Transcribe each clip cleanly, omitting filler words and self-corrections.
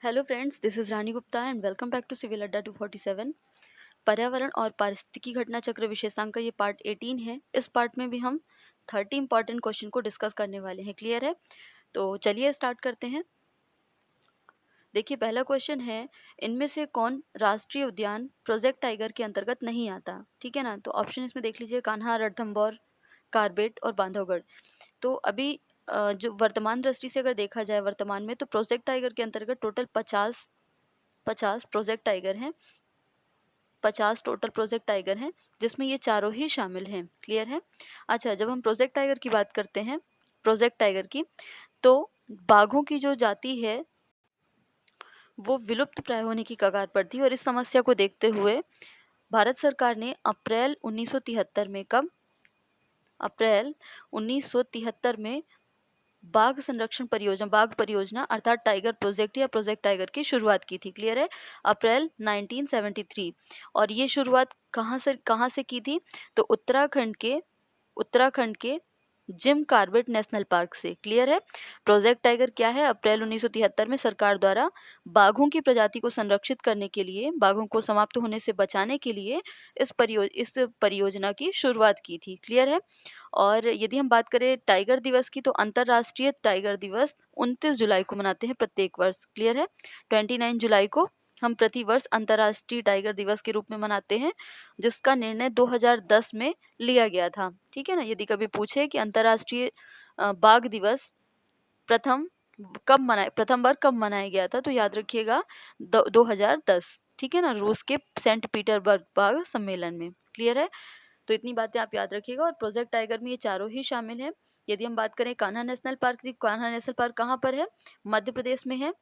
Hello friends, this is Rani Gupta and welcome back to Civil Adda 247। पर्यावरण और पारिस्थितिकी घटना चक्र विशेषांक का ये पार्ट 18 है। इस पार्ट में भी हम 30 इंपॉर्टेंट क्वेश्चन को डिस्कस करने वाले हैं। क्लियर है? तो चलिए स्टार्ट करते हैं। देखिए, पहला क्वेश्चन है, इनमें से कौन राष्ट्रीय उद्यान प्रोजेक्ट टाइगर के अंतर्गत नहीं आता? ठीक है ना। तो ऑप्शन इसमें देख लीजिए, कान्हा, रणथंभौर, कार्बेट और बांधवगढ़। तो अभी जो वर्तमान दृष्टि से अगर देखा जाए वर्तमान में, तो प्रोजेक्ट टाइगर के अंतर्गत टोटल 50 प्रोजेक्ट टाइगर हैं। 50 टोटल प्रोजेक्ट टाइगर हैं, जिसमें ये चारों ही शामिल हैं। क्लियर है? अच्छा, जब हम प्रोजेक्ट टाइगर की बात करते हैं, प्रोजेक्ट टाइगर की, तो बाघों की जो जाति है वो विलुप्त प्राय होने की कगार पर थी। और इस समस्या को देखते हुए भारत सरकार ने अप्रैल 1973 में, कब? अप्रैल 1973 में बाघ संरक्षण परियोजना, बाघ परियोजना अर्थात टाइगर प्रोजेक्ट या प्रोजेक्ट टाइगर की शुरुआत की थी। क्लियर है? अप्रैल 1973। और ये शुरुआत कहाँ से की थी? तो उत्तराखंड के जिम कार्बेट नेशनल पार्क से। क्लियर है? प्रोजेक्ट टाइगर क्या है? अप्रैल 1973 में सरकार द्वारा बाघों की प्रजाति को संरक्षित करने के लिए, बाघों को समाप्त होने से बचाने के लिए इस परियोजना की शुरुआत की थी। क्लियर है? और यदि हम बात करें टाइगर दिवस की, तो अंतर्राष्ट्रीय टाइगर दिवस 29 जुलाई को मनाते हैं प्रत्येक वर्ष। क्लियर है? 29 जुलाई को हम प्रतिवर्ष अंतर्राष्ट्रीय टाइगर दिवस के रूप में मनाते हैं, जिसका निर्णय 2010 में लिया गया था। ठीक है ना। यदि कभी पूछे कि अंतर्राष्ट्रीय बाघ दिवस प्रथम बार कब मनाया गया था, तो याद रखिएगा 2010। ठीक है ना, रूस के सेंट पीटर्सबर्ग बाघ सम्मेलन में। क्लियर है? तो इतनी बातें आप याद रखिएगा। और प्रोजेक्ट टाइगर में ये चारों ही शामिल हैं। यदि हम बात करें कान्हा नेशनल पार्क की, कान्हा नेशनल पार्क कहाँ पर है? मध्य प्रदेश में है।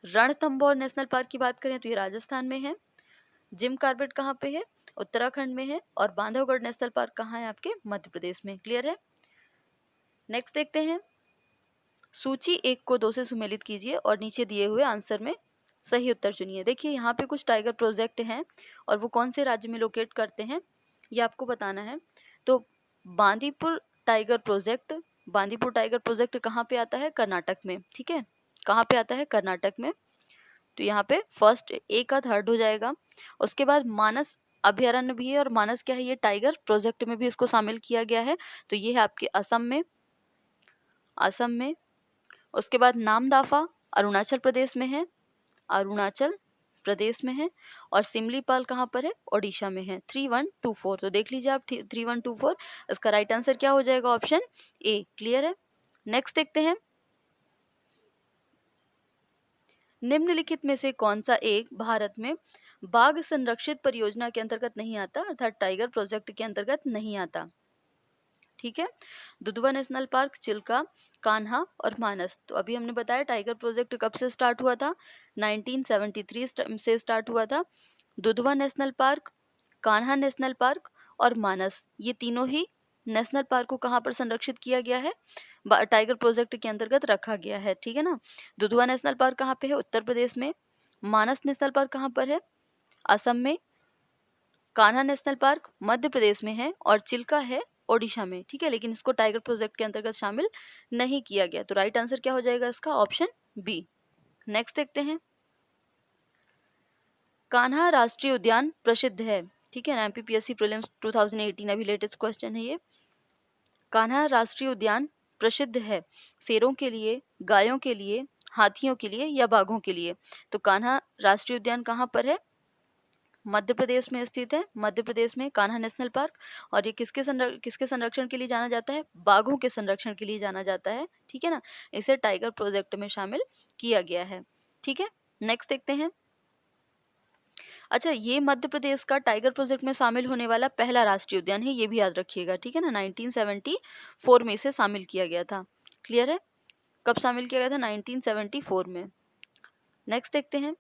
रणथंभौर नेशनल पार्क की बात करें तो ये राजस्थान में है। जिम कार्बेट कहाँ पे है? उत्तराखंड में है। और बांधवगढ़ नेशनल पार्क कहाँ है? आपके मध्य प्रदेश में। क्लियर है? नेक्स्ट देखते हैं। सूची 1 को 2 से सुमेलित कीजिए और नीचे दिए हुए आंसर में सही उत्तर चुनिए। देखिए, यहाँ पे कुछ टाइगर प्रोजेक्ट हैं और वो कौन से राज्य में लोकेट करते हैं ये आपको बताना है। तो बांदीपुर टाइगर प्रोजेक्ट कहाँ पे आता है? कर्नाटक में। ठीक है, कहाँ पे आता है? कर्नाटक में। तो यहाँ पे फर्स्ट ए का थर्ड हो जाएगा। उसके बाद मानस अभयारण्य भी है, और मानस क्या है? ये टाइगर प्रोजेक्ट में भी इसको शामिल किया गया है। तो ये है आपके असम में। उसके बाद नामदाफा अरुणाचल प्रदेश में है, और सिमलीपाल कहाँ पर है? ओडिशा में है। 3124। तो देख लीजिए आप 3124। इसका राइट आंसर क्या हो जाएगा? Option A. क्लियर है? नेक्स्ट देखते हैं। निम्नलिखित में से कौन सा एक भारत में बाघ संरक्षित परियोजना के अंतर्गत नहीं आता, अर्थात टाइगर प्रोजेक्ट के अंतर्गत नहीं आता? ठीक है, दुधवा नेशनल पार्क, चिल्का, कान्हा और मानस। तो अभी हमने बताया टाइगर प्रोजेक्ट कब से स्टार्ट हुआ था? 1973 से स्टार्ट हुआ था। Dudhwa national park, Kanha national park और मानस, ये तीनों ही नेशनल पार्क को कहाँ पर संरक्षित किया गया है? टाइगर प्रोजेक्ट के अंतर्गत रखा गया है। ठीक है ना। दुधवा नेशनल पार्क कहाँ पे है? उत्तर प्रदेश में। मानस नेशनल पार्क कहाँ पर है? असम में। कान्हा नेशनल पार्क मध्य प्रदेश में है। और चिल्का है ओडिशा में। ठीक है, लेकिन इसको टाइगर प्रोजेक्ट के अंतर्गत शामिल नहीं किया गया। तो राइट आंसर क्या हो जाएगा इसका? Option B. नेक्स्ट देखते हैं। कान्हा राष्ट्रीय उद्यान प्रसिद्ध है। ठीक है ना, एमपीपीएससी प्रीलिम्स 2018 अभी लेटेस्ट क्वेश्चन है ये। कान्हा राष्ट्रीय उद्यान प्रसिद्ध है शेरों के लिए, गायों के लिए, हाथियों के लिए या बाघों के लिए? तो कान्हा राष्ट्रीय उद्यान कहाँ पर है? मध्य प्रदेश में स्थित है। मध्य प्रदेश में कान्हा नेशनल पार्क। और ये किसके संरक्षण के लिए जाना जाता है? बाघों के संरक्षण के लिए जाना जाता है। ठीक है ना, इसे टाइगर प्रोजेक्ट में शामिल किया गया है। ठीक है, नेक्स्ट देखते हैं। अच्छा, ये मध्य प्रदेश का टाइगर प्रोजेक्ट में शामिल होने वाला पहला राष्ट्रीय उद्यान है, ये भी याद रखिएगा। ठीक है ना, 1974 में इसे शामिल किया गया था। क्लियर है? कब शामिल किया गया था? 1974 में। नेक्स्ट देखते हैं।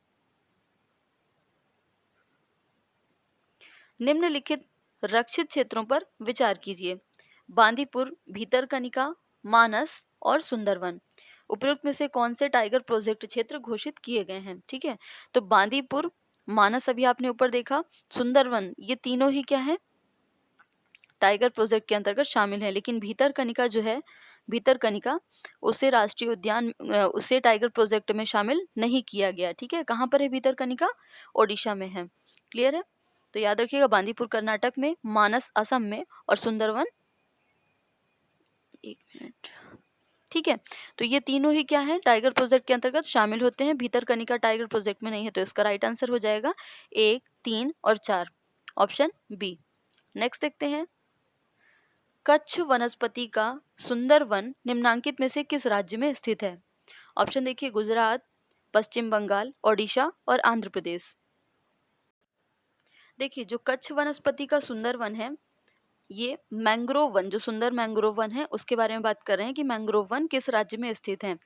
निम्नलिखित रक्षित क्षेत्रों पर विचार कीजिए। बांदीपुर, भीतरकनिका, मानस और सुंदरवन। उपयुक्त में से कौन से टाइगर प्रोजेक्ट क्षेत्र घोषित किए गए हैं? ठीक है, तो बांदीपुर, मानस अभी आपने ऊपर देखा, सुंदरवन, ये तीनों ही क्या है? टाइगर प्रोजेक्ट के अंतर्गत शामिल है। लेकिन भीतरकनिका जो है भितरकनिका, उसे राष्ट्रीय उद्यान उसे टाइगर प्रोजेक्ट में शामिल नहीं किया गया। ठीक है, कहाँ पर है भितरकनिका? ओडिशा में है। क्लियर है? तो याद रखिएगा, बांदीपुर कर्नाटक में, मानस असम में और सुंदरवन, एक मिनट, ठीक है। तो ये तीनों ही क्या है, टाइगर प्रोजेक्ट के अंतर्गत शामिल होते हैं। भितरकनिका टाइगर प्रोजेक्ट में नहीं है, तो इसका राइट आंसर हो जाएगा 1, 3 और 4, ऑप्शन बी। नेक्स्ट देखते हैं, कच्छ वनस्पति का सुंदर वन निम्नांकित में से किस राज्य में स्थित है? ऑप्शन देखिए, गुजरात, पश्चिम बंगाल, ओडिशा और आंध्र प्रदेश। देखिए, जो कच्छ वनस्पति का सुंदर वन है, ये मैंग्रोव वन, जो सुंदर मैंग्रोव वन है उसके बारे में बात कर रहे हैं कि मैंग्रोव वन किस राज्य में स्थित है।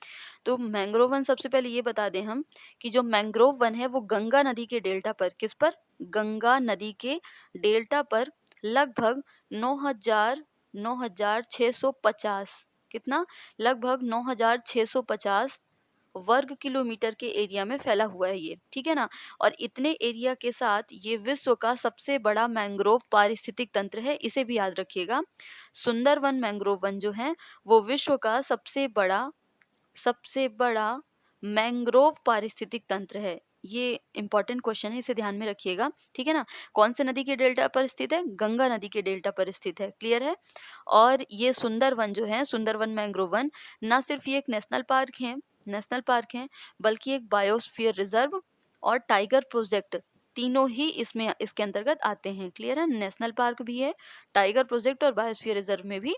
तो मैंग्रोव वन, सबसे पहले ये बता दें हम कि जो मैंग्रोव वन है वो गंगा नदी के डेल्टा पर, किस पर? गंगा नदी के डेल्टा पर लगभग 9,650, कितना? लगभग 9,650 वर्ग किलोमीटर के एरिया में फैला हुआ है ये, ठीक है ना। और इतने एरिया के साथ ये विश्व का सबसे बड़ा मैंग्रोव पारिस्थितिक तंत्र है, इसे भी याद रखिएगा। सुंदरवन मैंग्रोव वन जो है वो विश्व का सबसे बड़ा मैंग्रोव पारिस्थितिक तंत्र है। ये इंपॉर्टेंट क्वेश्चन है, इसे ध्यान में रखिएगा, ठीक है ना। कौन से नदी के डेल्टा पर स्थित है? गंगा नदी के डेल्टा पर स्थित है। क्लियर है? और ये सुंदरवन जो है, सुंदरवन मैंग्रोव वन, ना सिर्फ ये एक नेशनल पार्क है, बल्कि एक बायोस्फीयर रिजर्व और टाइगर प्रोजेक्ट, तीनों ही इसके अंतर्गत आते हैं। क्लियर है? नेशनल पार्क भी है, टाइगर प्रोजेक्ट और बायोस्फीयर रिजर्व में भी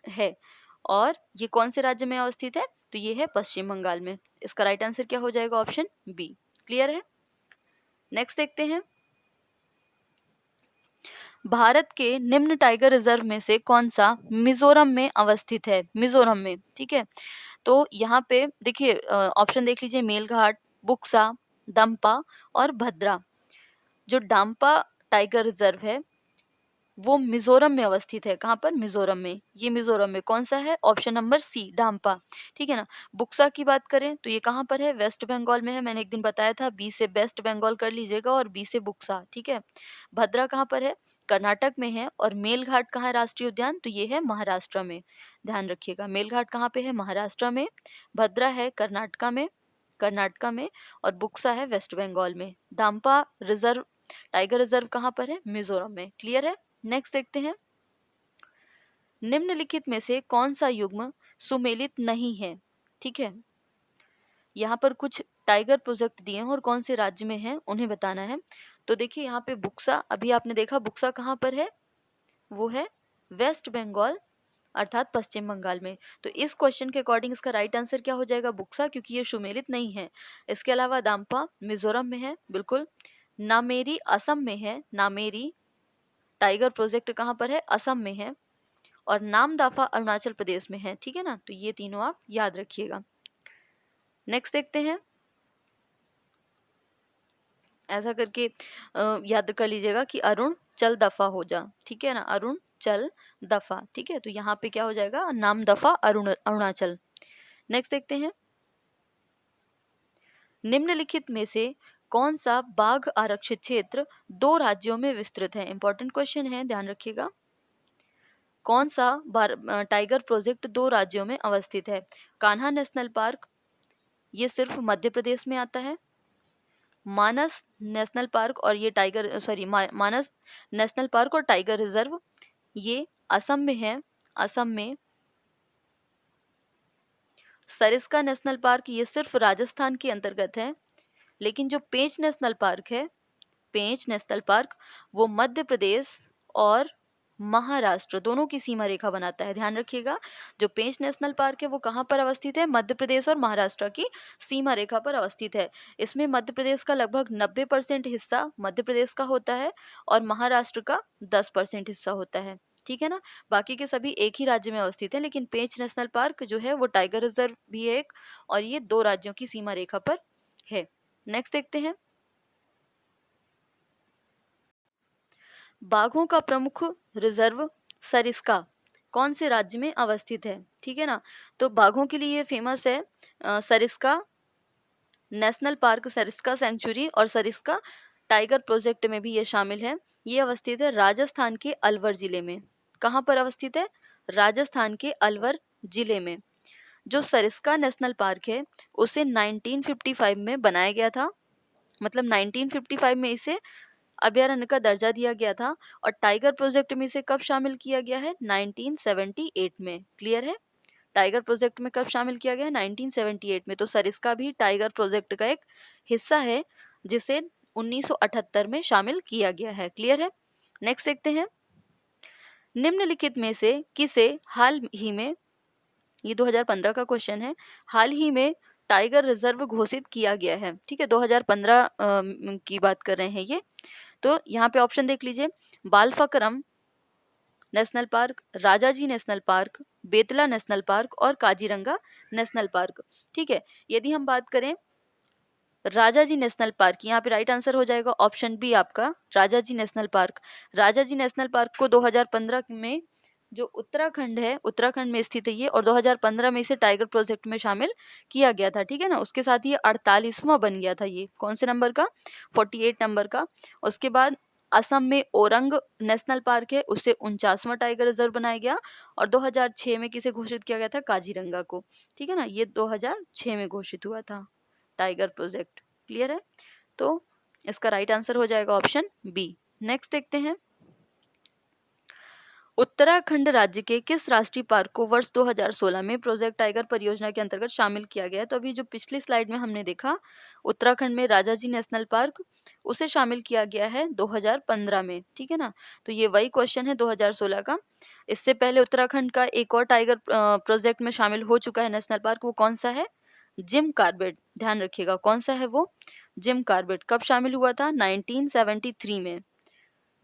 है। और ये कौन से राज्य में अवस्थित है? तो ये है पश्चिम बंगाल में। इसका राइट आंसर क्या हो जाएगा? Option B. क्लियर है? नेक्स्ट देखते हैं, भारत के निम्न टाइगर रिजर्व में से कौन सा मिजोरम में अवस्थित है? मिजोरम में, ठीक है। तो यहाँ पे देखिए, ऑप्शन देख लीजिए, मेलघाट, बुक्सा, दंपा और भद्रा। जो डांपा टाइगर रिजर्व है वो मिजोरम में अवस्थित है। कहाँ पर? मिजोरम में। ये मिजोरम में कौन सा है? ऑप्शन नंबर सी, डांपा, ठीक है ना। बुक्सा की बात करें तो ये कहाँ पर है? वेस्ट बंगाल में है। मैंने एक दिन बताया था, बी से वेस्ट बंगाल कर लीजिएगा और बी से बुक्सा, ठीक है। भद्रा कहाँ पर है? कर्नाटक में है। और मेलघाट कहाँ है राष्ट्रीय उद्यान? तो ये है महाराष्ट्र में। ध्यान रखिएगा, मेलघाट कहाँ पे है? महाराष्ट्र में। भद्रा है कर्नाटका में और बुक्सा है वेस्ट बंगाल में। डांपा रिजर्व, टाइगर रिजर्व कहाँ पर है? मिजोरम में। क्लियर है? नेक्स्ट देखते हैं, निम्नलिखित में से कौन सा युग्म सुमेलित नहीं है? ठीक है, यहाँ पर कुछ टाइगर प्रोजेक्ट दिए हैं और कौन से राज्य में है उन्हें बताना है। तो देखिए, यहाँ पे बुक्सा, अभी आपने देखा बुक्सा कहाँ पर है? वो है वेस्ट बंगाल, अर्थात पश्चिम बंगाल में। तो इस क्वेश्चन के अकॉर्डिंग इसका राइट आंसर क्या हो जाएगा? बुक्सा, क्योंकि ये सुमेलित नहीं है। इसके अलावा दाम्पा मिजोरम में है, बिल्कुल। नामेरी असम में है। नामेरी टाइगर प्रोजेक्ट कहाँ पर है? असम में है। और नामदाफा अरुणाचल प्रदेश में है, ठीक है ना। तो ये तीनों आप याद रखिएगा। नेक्स्ट देखते हैं, ऐसा करके याद कर लीजिएगा कि अरुण चल दफा हो जा, ठीक है ना। अरुण चल दफा, ठीक है। तो यहाँ पे क्या हो जाएगा? नामदफा अरुणाचल। नेक्स्ट देखते हैं, निम्नलिखित में से कौन सा बाघ आरक्षित क्षेत्र 2 राज्यों में विस्तृत है? इंपॉर्टेंट क्वेश्चन है, ध्यान रखिएगा। कौन सा टाइगर प्रोजेक्ट 2 राज्यों में अवस्थित है? कान्हा नेशनल पार्क, ये सिर्फ मध्य प्रदेश में आता है। मानस नेशनल पार्क और ये मानस नेशनल पार्क और टाइगर रिजर्व, ये असम में है। असम में। सरिस्का नेशनल पार्क, ये सिर्फ राजस्थान के अंतर्गत है। लेकिन जो पेंच नेशनल पार्क है, पेंच नेशनल पार्क, वो मध्य प्रदेश और महाराष्ट्र दोनों की सीमा रेखा बनाता है। ध्यान रखिएगा, जो पेंच नेशनल पार्क है वो कहाँ पर अवस्थित है? मध्य प्रदेश और महाराष्ट्र की सीमा रेखा पर अवस्थित है। इसमें मध्य प्रदेश का लगभग 90% हिस्सा मध्य प्रदेश का होता है और महाराष्ट्र का 10% हिस्सा होता है, ठीक है ना। बाकी के सभी एक ही राज्य में अवस्थित है, लेकिन पेंच नेशनल पार्क जो है वो टाइगर रिजर्व भी है एक, और ये 2 राज्यों की सीमा रेखा पर है। नेक्स्ट देखते हैं, बाघों का प्रमुख रिजर्व सरिस्का कौन से राज्य में अवस्थित है? ठीक है ना। तो बाघों के लिए फेमस है Sariska national park, Sariska sanctuary और सरिस्का टाइगर प्रोजेक्ट में भी ये शामिल है। ये अवस्थित है राजस्थान के अलवर जिले में। कहाँ पर अवस्थित है? राजस्थान के अलवर जिले में जो सरिस्का नेशनल पार्क है उसे 1955 में बनाया गया था, मतलब 1955 में इसे अभयारण्य का दर्जा दिया गया था। और टाइगर प्रोजेक्ट में इसे कब शामिल किया गया है? 1978 में। क्लियर है? टाइगर प्रोजेक्ट में कब शामिल किया गया है? 1978 में। तो सरिस्का भी टाइगर प्रोजेक्ट का एक हिस्सा है जिसे 1978 में शामिल किया गया है। क्लियर है? नेक्स्ट देखते हैं, निम्नलिखित में से किसे हाल ही में, ये 2015 का क्वेश्चन है, हाल ही में टाइगर रिजर्व घोषित किया गया है? ठीक है, 2015 की बात कर रहे हैं ये। तो यहाँ पे ऑप्शन देख लीजिए, Balphakram national park, Rajaji national park, Betla national park और काजीरंगा नेशनल पार्क। ठीक है, यदि हम बात करें राजाजी नेशनल पार्क, यहाँ पे राइट आंसर हो जाएगा ऑप्शन बी आपका, Rajaji national park. Rajaji national park को 2015 में जो उत्तराखंड है, उत्तराखंड में स्थित है ये, और 2015 में इसे टाइगर प्रोजेक्ट में शामिल किया गया था। ठीक है ना, उसके साथ ये 48वां बन गया था। ये कौन से नंबर का? 48 नंबर का। उसके बाद असम में ओरंग नेशनल पार्क है, उसे 49वां टाइगर रिजर्व बनाया गया। और 2006 में किसे घोषित किया गया था? काजीरंगा को। ठीक है ना, ये 2006 में घोषित हुआ था टाइगर प्रोजेक्ट। क्लियर है? तो इसका राइट आंसर हो जाएगा ऑप्शन बी। नेक्स्ट देखते हैं, उत्तराखंड राज्य के किस राष्ट्रीय पार्क को वर्ष 2016 में प्रोजेक्ट टाइगर परियोजना के अंतर्गत शामिल किया गया है? तो अभी जो पिछली स्लाइड में हमने देखा उत्तराखंड में राजाजी नेशनल पार्क, उसे शामिल किया गया है 2015 में। ठीक है ना, तो ये वही क्वेश्चन है 2016 का। इससे पहले उत्तराखंड का एक और टाइगर प्रोजेक्ट में शामिल हो चुका है नेशनल पार्क, वो कौन सा है? Jim Corbett. ध्यान रखिएगा कौन सा है वो? Jim Corbett. कब शामिल हुआ था? 1973 में।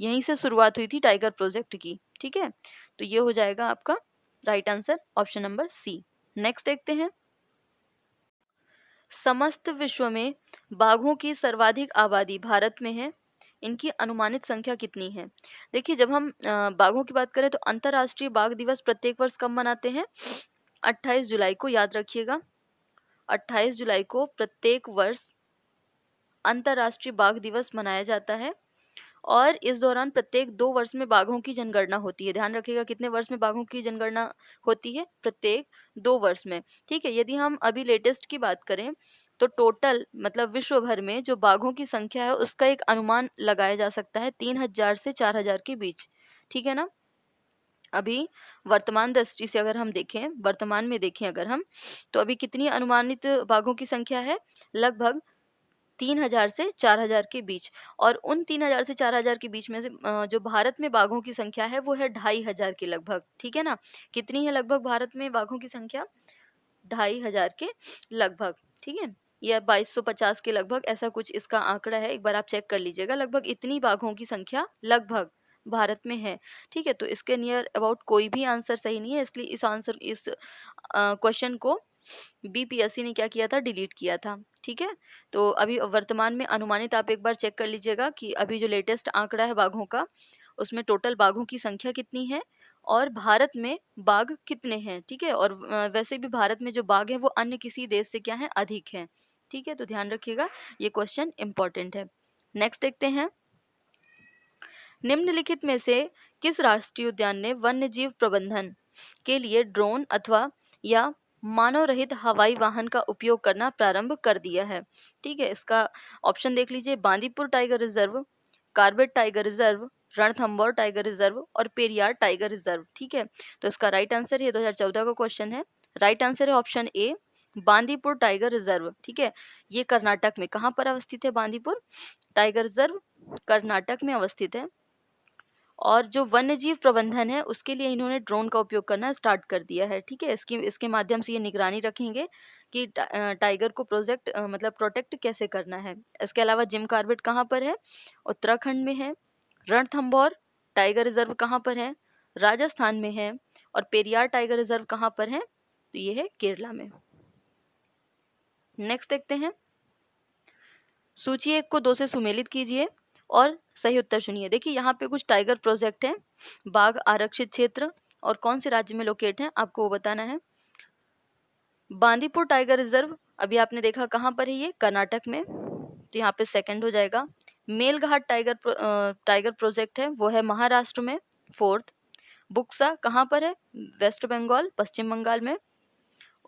यहीं से शुरुआत हुई थी टाइगर प्रोजेक्ट की। ठीक है, तो ये हो जाएगा आपका right answer option number C. Next देखते हैं, समस्त विश्व में बाघों की सर्वाधिक आबादी भारत में है, इनकी अनुमानित संख्या कितनी है? देखिए, जब हम बाघों की बात करें तो अंतर्राष्ट्रीय बाघ दिवस प्रत्येक वर्ष कब मनाते हैं? 28 जुलाई को। याद रखिएगा, 28 जुलाई को प्रत्येक वर्ष अंतर्राष्ट्रीय बाघ दिवस मनाया जाता है। और इस दौरान प्रत्येक 2 वर्ष में बाघों की जनगणना होती है। ध्यान रखिएगा, कितने वर्ष में बाघों की जनगणना होती है? प्रत्येक 2 वर्ष में। ठीक है, यदि हम अभी लेटेस्ट की बात करें तो टोटल मतलब विश्व भर में जो बाघों की संख्या है उसका एक अनुमान लगाया जा सकता है 3000 से 4000 के बीच। ठीक है ना, अभी वर्तमान दृष्टि से अगर हम देखें, वर्तमान में देखें अगर हम, तो अभी कितनी अनुमानित बाघों की संख्या है? लगभग 3000 से 4000 के बीच। और उन 3000 से 4000 के बीच में से जो भारत में बाघों की संख्या है वो है 2500 के लगभग। ठीक है ना, कितनी है लगभग भारत में बाघों की संख्या? 2500 के लगभग। ठीक है, या 2250 के लगभग, ऐसा कुछ इसका आंकड़ा है, एक बार आप चेक कर लीजिएगा। लगभग इतनी बाघों की संख्या लगभग भारत में है। ठीक है, तो इसके नियर अबाउट कोई भी आंसर सही नहीं है, इसलिए इस क्वेश्चन को बीपीएससी ने क्या किया था? डिलीट किया था। ठीक है, तो अभी वर्तमान में अनुमानित आप एक बार चेक कर लीजिएगा कि अभी जो लेटेस्ट आंकड़ा है बाघों का, उसमें टोटल बाघों की संख्या कितनी है और भारत में बाघ कितने हैं। ठीक है, और वैसे भी भारत में जो बाघ है वो अन्य किसी देश से क्या है? अधिक है। ठीक है, तो ध्यान रखिएगा, ये क्वेश्चन इंपॉर्टेंट है। नेक्स्ट देखते हैं, निम्नलिखित में से किस राष्ट्रीय उद्यान ने वन्य जीव प्रबंधन के लिए ड्रोन अथवा या मानव रहित हवाई वाहन का उपयोग करना प्रारंभ कर दिया है? ठीक है, इसका ऑप्शन देख लीजिए, Bandipur tiger reserve, Corbett tiger reserve, Ranthambore tiger reserve और पेरियार टाइगर रिजर्व। ठीक है, तो इसका राइट आंसर, ये 2014 का क्वेश्चन है, राइट आंसर है option A, Bandipur tiger reserve. ठीक है, ये कर्नाटक में कहाँ पर अवस्थित है? बांदीपुर टाइगर रिजर्व कर्नाटक में अवस्थित है। और जो वन्य जीव प्रबंधन है उसके लिए इन्होंने ड्रोन का उपयोग करना स्टार्ट कर दिया है। ठीक है, इसके माध्यम से ये निगरानी रखेंगे कि टाइगर को मतलब प्रोटेक्ट कैसे करना है। इसके अलावा जिम कार्बेट कहाँ पर है? उत्तराखंड में है। रणथंभौर टाइगर रिजर्व कहाँ पर है? राजस्थान में है। और पेरियार टाइगर रिजर्व कहाँ पर है? तो ये है केरला में। नेक्स्ट देखते हैं, सूची 1 को 2 से सुमेलित कीजिए और सही उत्तर चुनिए। देखिए, यहाँ पे कुछ टाइगर प्रोजेक्ट हैं, बाघ आरक्षित क्षेत्र, और कौन से राज्य में लोकेट हैं आपको वो बताना है। बांदीपुर टाइगर रिजर्व अभी आपने देखा कहाँ पर है? ये कर्नाटक में, तो यहाँ पे सेकंड हो जाएगा। मेलघाट टाइगर प्रोजेक्ट है वो है महाराष्ट्र में, फोर्थ। बुक्सा कहाँ पर है? वेस्ट बंगाल, पश्चिम बंगाल में।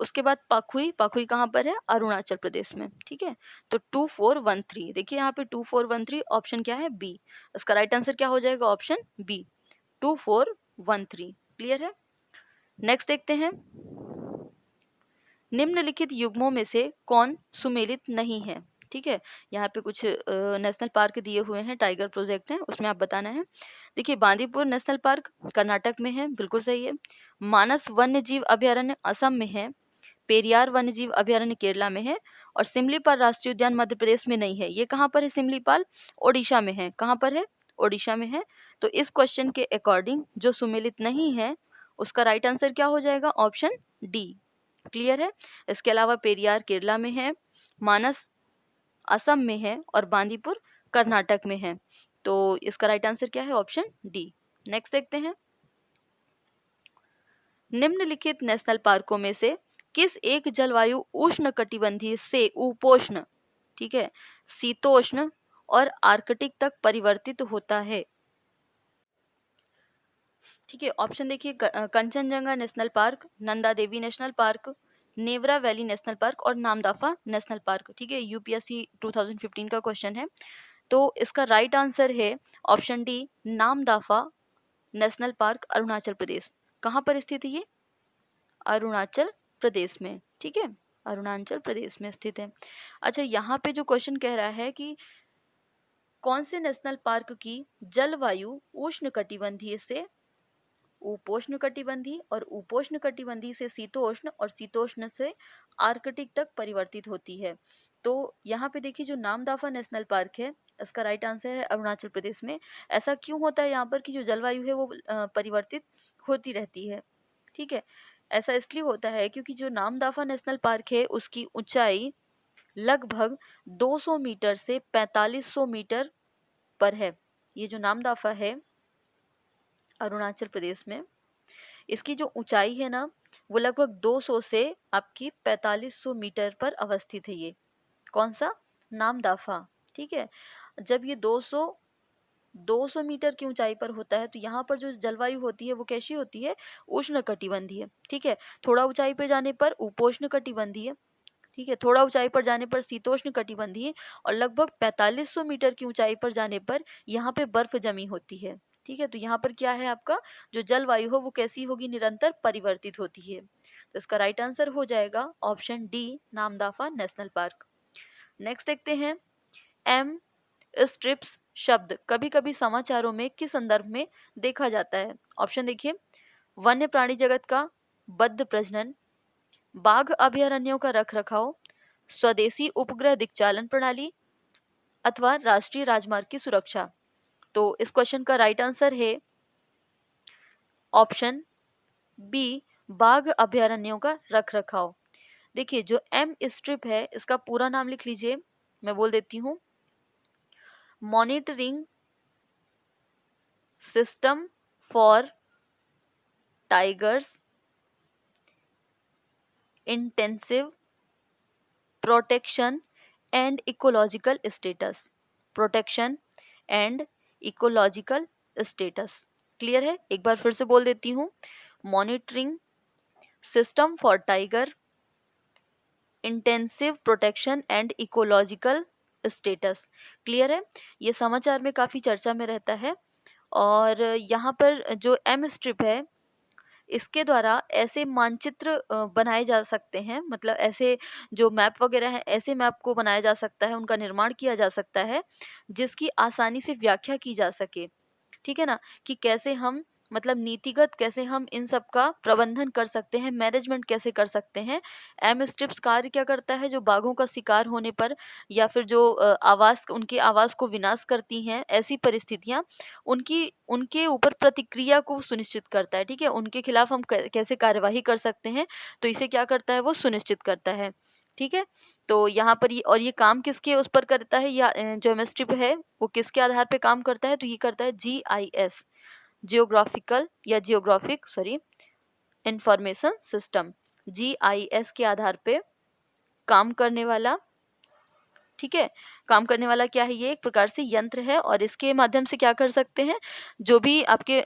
उसके बाद पाखुई, पाखुई कहाँ पर है? अरुणाचल प्रदेश में। ठीक है, तो 2413, देखिए यहाँ पे 2413 ऑप्शन क्या है? बी। इसका राइट आंसर क्या हो जाएगा? Option B, 2413। क्लियर है? नेक्स्ट देखते हैं, निम्नलिखित युग्मों में से कौन सुमेलित नहीं है? ठीक है, यहाँ पे कुछ नेशनल पार्क दिए हुए हैं, टाइगर प्रोजेक्ट है, उसमें आप बताना है। देखिए, बांदीपुर नेशनल पार्क कर्नाटक में है, बिल्कुल सही है। मानस वन्य जीव अभयारण्य असम में है। पेरियार वन्य जीव अभयारण्य केरला में है। और सिमलीपाल राष्ट्रीय उद्यान मध्य प्रदेश में नहीं है। ये कहाँ पर है? सिमलीपाल ओडिशा में है। कहाँ पर है? ओडिशा में है। तो इस क्वेश्चन के अकॉर्डिंग जो सुमेलित नहीं है उसका राइट आंसर क्या हो जाएगा? Option D. क्लियर है? इसके अलावा पेरियार केरला में है, मानस असम में है और बांदीपुर कर्नाटक में है। तो इसका राइट आंसर क्या है? Option D. नेक्स्ट देखते हैं, निम्नलिखित नेशनल पार्कों में से किस एक जलवायु उष्णकटिबंधीय से उपोष्ण, ठीक है, शीतोष्ण और आर्कटिक तक परिवर्तित होता है? ठीक है, ऑप्शन देखिए, Kanchenjunga national park, Nanda Devi national park, Neora valley national park और नामदाफा नेशनल पार्क। ठीक है, यूपीएससी 2015 का क्वेश्चन है। तो इसका राइट आंसर है option D, Namdapha national park, Arunachal Pradesh. कहाँ पर स्थित है ये? अरुणाचल प्रदेश में। ठीक है, अरुणाचल प्रदेश में स्थित है। अच्छा, यहाँ पे जो क्वेश्चन कह रहा है कि कौन से नेशनल पार्क की जलवायु उष्णकटिबंधीय से उपोष्ण कटिबंधीय और उपोष्ण कटिबंधीय से शीतोष्ण और शीतोष्ण से आर्कटिक तक परिवर्तित होती है। तो यहाँ पे देखिए, जो नामदाफा नेशनल पार्क है इसका राइट आंसर है अरुणाचल प्रदेश में। ऐसा क्यों होता है यहाँ पर कि जो जलवायु है वो परिवर्तित होती रहती है? ठीक है, ऐसा इसलिए होता है क्योंकि जो नामदाफा नेशनल पार्क है उसकी ऊंचाई लगभग 200 मीटर से 4500 मीटर पर है। ये जो नामदाफा है अरुणाचल प्रदेश में, इसकी जो ऊंचाई है ना वो लगभग 200 से आपकी 4500 मीटर पर अवस्थित है। ये कौन सा? नामदाफा। ठीक है, जब ये 200 मीटर की ऊंचाई पर होता है तो यहाँ पर जो जलवायु होती है वो कैसी होती है? उष्ण कटिबंधीय। ठीक है, थोड़ा ऊंचाई पर जाने पर उपोष्ण कटिबंधीय, ठीक है, थोड़ा ऊंचाई पर जाने पर शीतोष्ण कटिबंधीय और लगभग 4500 मीटर की ऊंचाई पर जाने पर यहाँ पे बर्फ जमी होती है। ठीक है, तो यहाँ पर क्या है, आपका जो जलवायु हो वो कैसी होगी? निरंतर परिवर्तित होती है। तो इसका राइट आंसर हो जाएगा option D, Namdapha national park. Next देखते हैं, एम स्ट्रिप्स शब्द कभी कभी समाचारों में किस संदर्भ में देखा जाता है? ऑप्शन देखिए, वन्य प्राणी जगत का बद्ध प्रजनन, बाघ अभयारण्यों का रखरखाव, स्वदेशी उपग्रह दिक्चालन प्रणाली अथवा राष्ट्रीय राजमार्ग की सुरक्षा। तो इस क्वेश्चन का राइट आंसर है ऑप्शन बी, बाघ अभयारण्यों का रखरखाव। देखिए, जो एम स्ट्रिप है इसका पूरा नाम लिख लीजिए, मैं बोल देती हूँ, monitoring system for tigers intensive protection and ecological status, protection and ecological status. Clear है? एक बार फिर से बोल देती हूँ, monitoring system for tiger intensive protection and ecological status. Clear है? ये समाचार में काफ़ी चर्चा में रहता है। और यहाँ पर जो एम स्ट्रिप है इसके द्वारा ऐसे मानचित्र बनाए जा सकते हैं, मतलब ऐसे जो मैप वगैरह हैं ऐसे मैप को बनाया जा सकता है, उनका निर्माण किया जा सकता है जिसकी आसानी से व्याख्या की जा सके। ठीक है ना, कि कैसे हम, मतलब नीतिगत कैसे हम इन सब का प्रबंधन कर सकते हैं, मैनेजमेंट कैसे कर सकते हैं। एम स्ट्रिप्स कार्य क्या करता है? जो बाघों का शिकार होने पर या फिर जो उनके आवास को विनाश करती हैं ऐसी परिस्थितियां, उनकी उनके ऊपर प्रतिक्रिया को सुनिश्चित करता है। ठीक है, उनके खिलाफ हम कैसे कार्यवाही कर सकते हैं, तो इसे क्या करता है? वो सुनिश्चित करता है। ठीक है, तो यहाँ पर ये काम किसके उस पर करता है, या जो एम स्ट्रिप है वो किसके आधार पे काम करता है? तो ये करता है GIS, geographic information system, GIS के आधार पे काम करने वाला ठीक है, काम करने वाला क्या है, ये एक प्रकार से यंत्र है और इसके माध्यम से क्या कर सकते हैं, जो भी आपके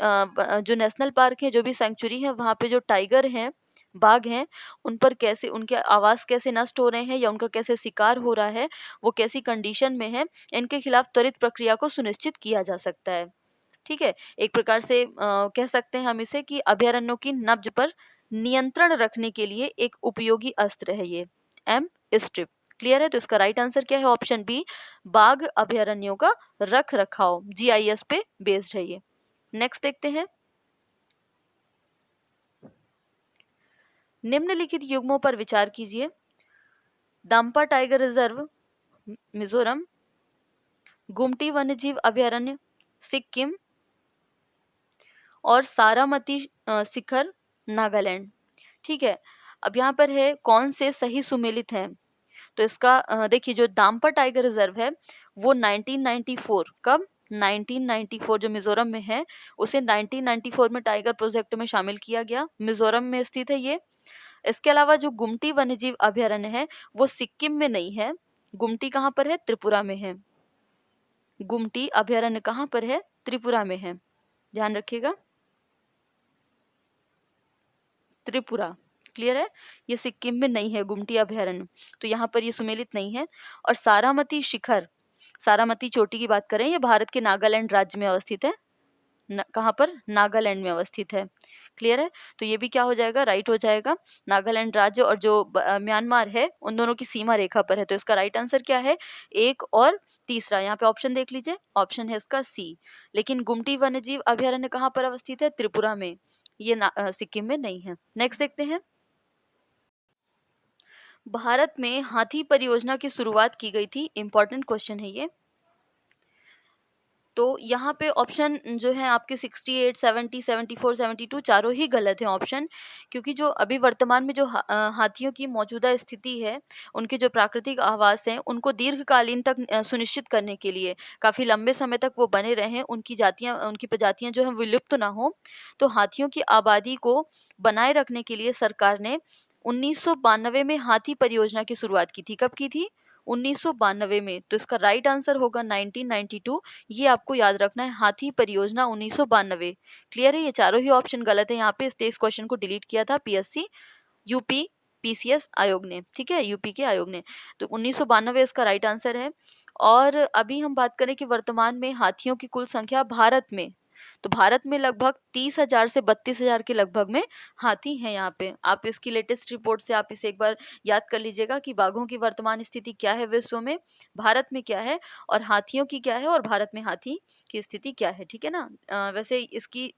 जो नेशनल पार्क है, जो भी सेंचुरी है, वहाँ पे जो टाइगर हैं, बाघ हैं, उन पर कैसे उनके आवास कैसे नष्ट हो रहे हैं या उनका कैसे शिकार हो रहा है, वो कैसी कंडीशन में है, इनके खिलाफ त्वरित प्रक्रिया को सुनिश्चित किया जा सकता है। ठीक है, एक प्रकार से कह सकते हैं हम इसे कि अभयारण्यों की नब्ज पर नियंत्रण रखने के लिए एक उपयोगी अस्त्र है ये एम स्ट्रिप। क्लियर है, तो इसका राइट आंसर क्या है, ऑप्शन बी, बाघ अभयारण्यों का रख रखाव, जीआईएस पे बेस्ड है ये। नेक्स्ट देखते हैं, निम्नलिखित युग्मों पर विचार कीजिए। दाम्पा टाइगर रिजर्व मिजोरम, गुमटी वन्यजीव अभयारण्य सिक्किम और सारामती शिखर नागालैंड। ठीक है, अब यहाँ पर है कौन से सही सुमेलित हैं, तो इसका देखिए जो दाम्पा टाइगर रिजर्व है वो 1994 कब 1994 जो मिजोरम में है उसे 1994 में टाइगर प्रोजेक्ट में शामिल किया गया, मिजोरम में स्थित है ये। इसके अलावा जो गुमटी वन्यजीव अभयारण्य है वो सिक्किम में नहीं है, गुमटी कहाँ पर है, त्रिपुरा में है। गुमटी अभयारण्य कहाँ पर है, त्रिपुरा में है, ध्यान रखिएगा, त्रिपुरा। क्लियर है, ये सिक्किम में नहीं है गुमटी अभयारण्य, तो यहाँ पर ये सुमेलित नहीं है। और सारामती शिखर, सारामती चोटी की बात करें, ये भारत के नागालैंड राज्य में अवस्थित है, कहाँ पर, नागालैंड में अवस्थित है। क्लियर है, तो ये भी क्या हो जाएगा, राइट हो जाएगा। नागालैंड राज्य और जो म्यांमार है उन दोनों की सीमा रेखा पर है, तो इसका राइट आंसर क्या है, एक और तीसरा, यहाँ पे ऑप्शन देख लीजिए, ऑप्शन है इसका सी। लेकिन गुमटी वन्यजीव अभयारण्य कहाँ पर अवस्थित है, त्रिपुरा में, ये सिक्किम में नहीं है। नेक्स्ट देखते हैं, भारत में हाथी परियोजना की शुरुआत की गई थी, इंपॉर्टेंट क्वेश्चन है ये। तो यहाँ पे ऑप्शन जो है आपके 68, 70, 74, 72 चारों ही गलत हैं ऑप्शन, क्योंकि जो अभी वर्तमान में जो हाथियों की मौजूदा स्थिति है, उनके जो प्राकृतिक आवास हैं, उनको दीर्घकालीन तक सुनिश्चित करने के लिए, काफ़ी लंबे समय तक वो बने रहें, उनकी प्रजातियाँ जो हैं विलुप्त ना हो, तो हाथियों की आबादी को बनाए रखने के लिए सरकार ने 1992 में हाथी परियोजना की शुरुआत की थी। कब की थी, 1992 में, तो इसका राइट आंसर होगा 1992। ये आपको याद रखना है, हाथी परियोजना 1992। क्लियर है, ये चारों ही ऑप्शन गलत है यहाँ पे, इस क्वेश्चन को डिलीट किया था पीएससी यूपी पीसीएस आयोग ने, ठीक है, यूपी के आयोग ने, तो 1992 इसका राइट आंसर है। और अभी हम बात करें कि वर्तमान में हाथियों की कुल संख्या भारत में, तो भारत में लगभग 30,000 से 32,000 के लगभग में हाथी हैं यहाँ पे। आप इसकी लेटेस्ट रिपोर्ट से आप इसे एक बार याद कर लीजिएगा कि बाघों की वर्तमान स्थिति क्या है विश्व में, भारत में क्या है, और हाथियों की क्या है, और भारत में हाथी की स्थिति क्या है। ठीक है ना, वैसे इसकी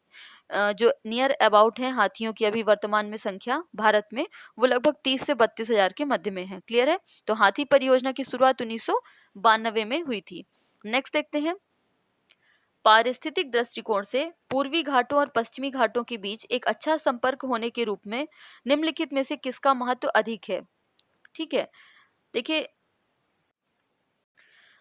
जो नियर अबाउट है हाथियों की अभी वर्तमान में संख्या भारत में, वो लगभग 30 से 32,000 के मध्य में है। क्लियर है, तो हाथी परियोजना की शुरुआत 1992 में हुई थी। नेक्स्ट देखते हैं, पारिस्थितिक दृष्टिकोण से पूर्वी घाटों और पश्चिमी घाटों के बीच एक अच्छा संपर्क होने के रूप में निम्नलिखित में से किसका महत्व अधिक है। ठीक है, देखिए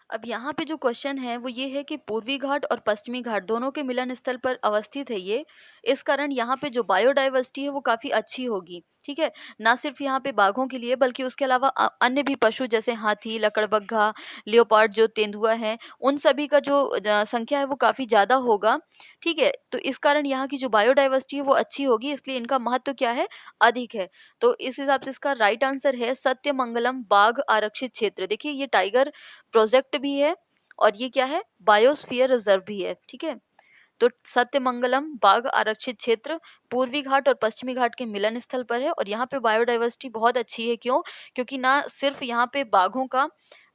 अब यहाँ पे जो क्वेश्चन है वो ये है कि पूर्वी घाट और पश्चिमी घाट दोनों के मिलन स्थल पर अवस्थित है ये, इस कारण यहाँ पे जो बायोडाइवर्सिटी है वो काफ़ी अच्छी होगी। ठीक है, ना सिर्फ यहाँ पे बाघों के लिए बल्कि उसके अलावा अन्य भी पशु जैसे हाथी, लकड़बग्घा, लियोपार्ड जो तेंदुआ हैं, उन सभी का जो संख्या है वो काफ़ी ज़्यादा होगा। ठीक है, तो इस कारण यहाँ की जो बायोडाइवर्सिटी है वो अच्छी होगी, इसलिए इनका महत्व क्या है, अधिक है। तो इस हिसाब से इसका राइट आंसर है सत्यमंगलम बाघ आरक्षित क्षेत्र। देखिए ये टाइगर प्रोजेक्ट भी है और ये क्या है, बायोस्फीयर रिजर्व भी है। ठीक है, तो सत्यमंगलम बाघ आरक्षित क्षेत्र पूर्वी घाट और पश्चिमी घाट के मिलन स्थल पर है और यहाँ पे बायोडाइवर्सिटी बहुत अच्छी है। क्यों, क्योंकि ना सिर्फ यहाँ पे बाघों का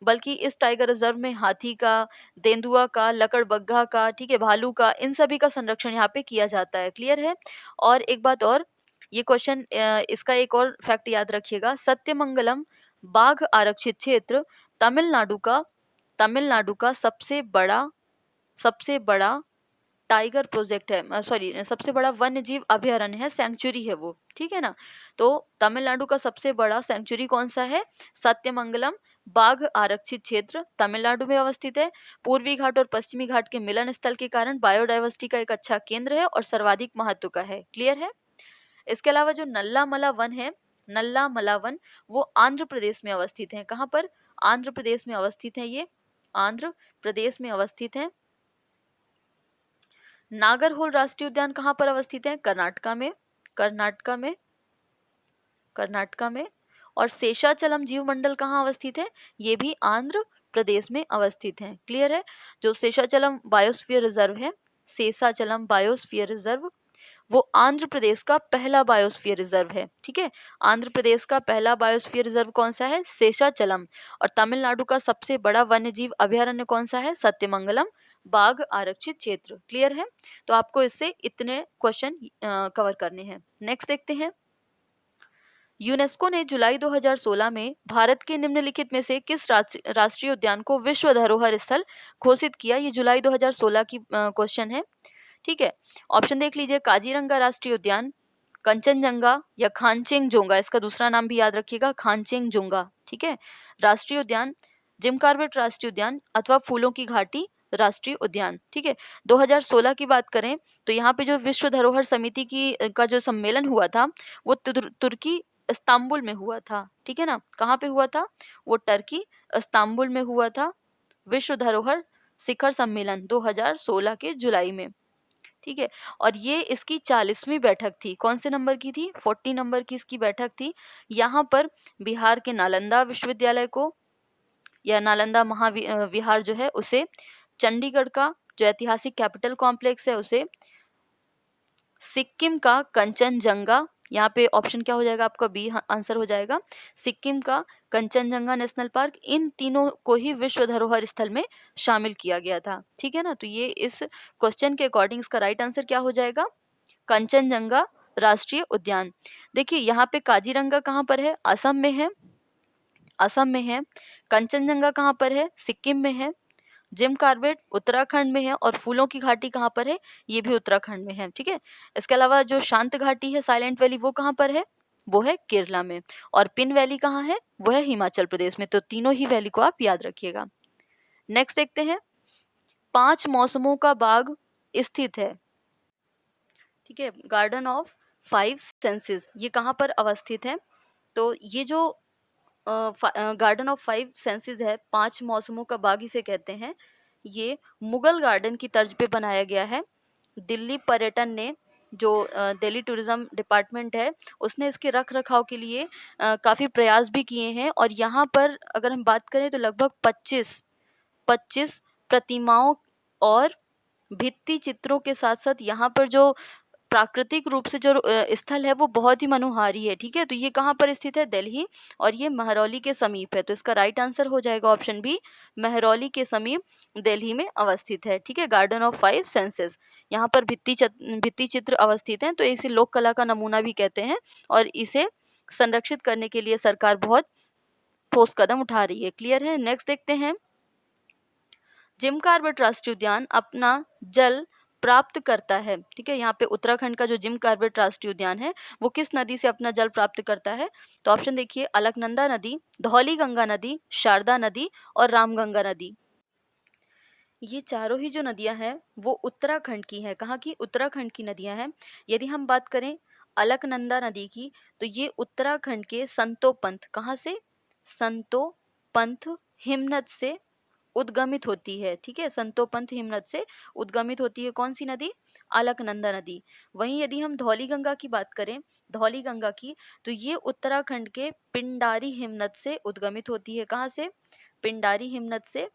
बल्कि इस टाइगर रिजर्व में हाथी का, तेंदुआ का, लकड़बग्घा का, ठीक है, भालू का, इन सभी का संरक्षण यहाँ पे किया जाता है। क्लियर है, और एक बात और, ये क्वेश्चन इसका एक और फैक्ट याद रखिएगा, सत्यमंगलम बाघ आरक्षित क्षेत्र तमिलनाडु का सबसे बड़ा टाइगर प्रोजेक्ट है, सॉरी सबसे बड़ा वन्य जीव अभयारण्य है, सेंचुरी है वो। ठीक है ना, तो तमिलनाडु का सबसे बड़ा सेंचुरी कौन सा है, सत्यमंगलम बाघ आरक्षित क्षेत्र तमिलनाडु में अवस्थित है। पूर्वी घाट और पश्चिमी घाट के मिलन स्थल के कारण बायोडाइवर्सिटी का एक अच्छा केंद्र है और सर्वाधिक महत्व का है। क्लियर है, इसके अलावा जो नल्ला मला वन है, नल्ला मला वन, वो आंध्र प्रदेश में अवस्थित है। कहाँ पर, आंध्र प्रदेश में अवस्थित है, ये आंध्र प्रदेश में अवस्थित है। नागरहोल राष्ट्रीय उद्यान कहाँ पर अवस्थित है? कर्नाटका में, कर्नाटका में, कर्नाटका में। और शेषाचलम जीव मंडल कहाँ अवस्थित है? ये भी आंध्र प्रदेश में अवस्थित है। क्लियर है? जो शेषाचलम बायोस्फीयर रिजर्व है, शेषाचलम बायोस्फीयर रिजर्व, वो आंध्र प्रदेश का पहला बायोस्फीयर रिजर्व है। ठीक है, आंध्र प्रदेश का पहला बायोस्फीयर रिजर्व कौन सा है? शेषाचलम। और तमिलनाडु का सबसे बड़ा वन्यजीव अभयारण्य कौन सा है? सत्यमंगलम बाघ आरक्षित क्षेत्र। क्लियर है? तो आपको इससे इतने क्वेश्चन कवर करने हैं। नेक्स्ट देखते हैं। यूनेस्को ने जुलाई 2016 में भारत के निम्नलिखित में से किस राष्ट्रीय उद्यान को विश्व धरोहर स्थल घोषित किया? ये जुलाई 2016 की क्वेश्चन है। ठीक है, ऑप्शन देख लीजिए। काजीरंगा राष्ट्रीय उद्यान, कंचनजंगा या खानचेंगजोंगा, इसका दूसरा नाम भी याद रखिएगा, खानचेंगजोंगा। ठीक है, राष्ट्रीय उद्यान, जिम कॉर्बेट राष्ट्रीय उद्यान अथवा फूलों की घाटी राष्ट्रीय उद्यान। ठीक है, 2016 की बात करें तो यहाँ पे जो विश्व धरोहर समिति का जो सम्मेलन हुआ था वो तुर्की इस्तांबुल में हुआ था। ठीक है ना, कहाँ पे हुआ था? वो टर्की इस्तांबुल में हुआ था, विश्व धरोहर शिखर सम्मेलन 2016 के जुलाई में। ठीक है, और ये इसकी 40वीं बैठक थी। कौन से नंबर की थी? 40 नंबर की इसकी बैठक थी। यहाँ पर बिहार के नालंदा विश्वविद्यालय को, या नालंदा महाविहार जो है उसे, चंडीगढ़ का जो ऐतिहासिक कैपिटल कॉम्प्लेक्स है उसे, सिक्किम का कंचनजंगा, यहाँ पे ऑप्शन क्या हो जाएगा आपका? बी आंसर हो जाएगा, सिक्किम का कंचनजंगा नेशनल पार्क, इन तीनों को ही विश्व धरोहर स्थल में शामिल किया गया था। ठीक है ना, तो ये इस क्वेश्चन के अकॉर्डिंग इसका राइट आंसर क्या हो जाएगा? कंचनजंगा राष्ट्रीय उद्यान। देखिए यहाँ पे काजीरंगा कहाँ पर है? असम में है, असम में है। कंचनजंगा कहाँ पर है? सिक्किम में है। जिम कॉर्बेट उत्तराखंड में है। और फूलों की घाटी कहाँ पर है? ये भी उत्तराखंड में है। ठीक है, इसके अलावा जो शांत घाटी है, साइलेंट वैली, वो कहाँ पर है? वो है केरला में। और पिन वैली कहाँ है? वो है हिमाचल प्रदेश में। तो तीनों ही वैली को आप याद रखिएगा। नेक्स्ट देखते हैं। 5 मौसमों का बाग स्थित है। ठीक है, गार्डन ऑफ 5 सेंसेस, ये कहाँ पर अवस्थित है? तो ये जो गार्डन ऑफ 5 सेंसेस है, 5 मौसमों का बाग इसे कहते हैं, ये मुगल गार्डन की तर्ज पे बनाया गया है। दिल्ली पर्यटन ने, जो दिल्ली टूरिज्म डिपार्टमेंट है, उसने इसके रख रखाव के लिए काफ़ी प्रयास भी किए हैं। और यहाँ पर अगर हम बात करें तो लगभग 25 प्रतिमाओं और भित्ति चित्रों के साथ साथ यहाँ पर जो प्राकृतिक रूप से जो स्थल है वो बहुत ही मनोहारी है। ठीक है, तो ये कहाँ पर स्थित है? दिल्ली, और ये महरौली के समीप है। तो इसका राइट आंसर हो जाएगा ऑप्शन बी, महरौली के समीप दिल्ली में अवस्थित है। ठीक है, गार्डन ऑफ 5 सेंसेस, यहाँ पर भित्ति चित्र अवस्थित हैं। तो इसे लोक कला का नमूना भी कहते हैं, और इसे संरक्षित करने के लिए सरकार बहुत ठोस कदम उठा रही है। क्लियर है? नेक्स्ट देखते हैं। जिम कॉर्बेट राष्ट्रीय उद्यान अपना जल प्राप्त करता है। ठीक है, यहाँ पे उत्तराखंड का जो जिम कॉर्बेट राष्ट्रीय उद्यान है वो किस नदी से अपना जल प्राप्त करता है? तो ऑप्शन देखिए, अलकनंदा नदी, धौली गंगा नदी, शारदा नदी और रामगंगा नदी। ये चारों ही जो नदियां हैं वो उत्तराखंड की हैं। कहाँ की? उत्तराखंड की नदियां हैं। यदि हम बात करें अलकनंदा नदी की, तो ये उत्तराखंड के संतोपंथ, कहाँ से? संतोपंथ हिमनद से उद्गमित होती है। ठीक है, संतोपंथ हिमनद से उद्गमित होती है। कौन सी नदी? अलकनंदा नदी। वहीं यदि हम धौली गंगा की बात करें, धौली गंगा की, तो ये उत्तराखंड के पिंडारी हिमनद से उद्गमित होती है। कहाँ से? पिंडारी हिमनद से।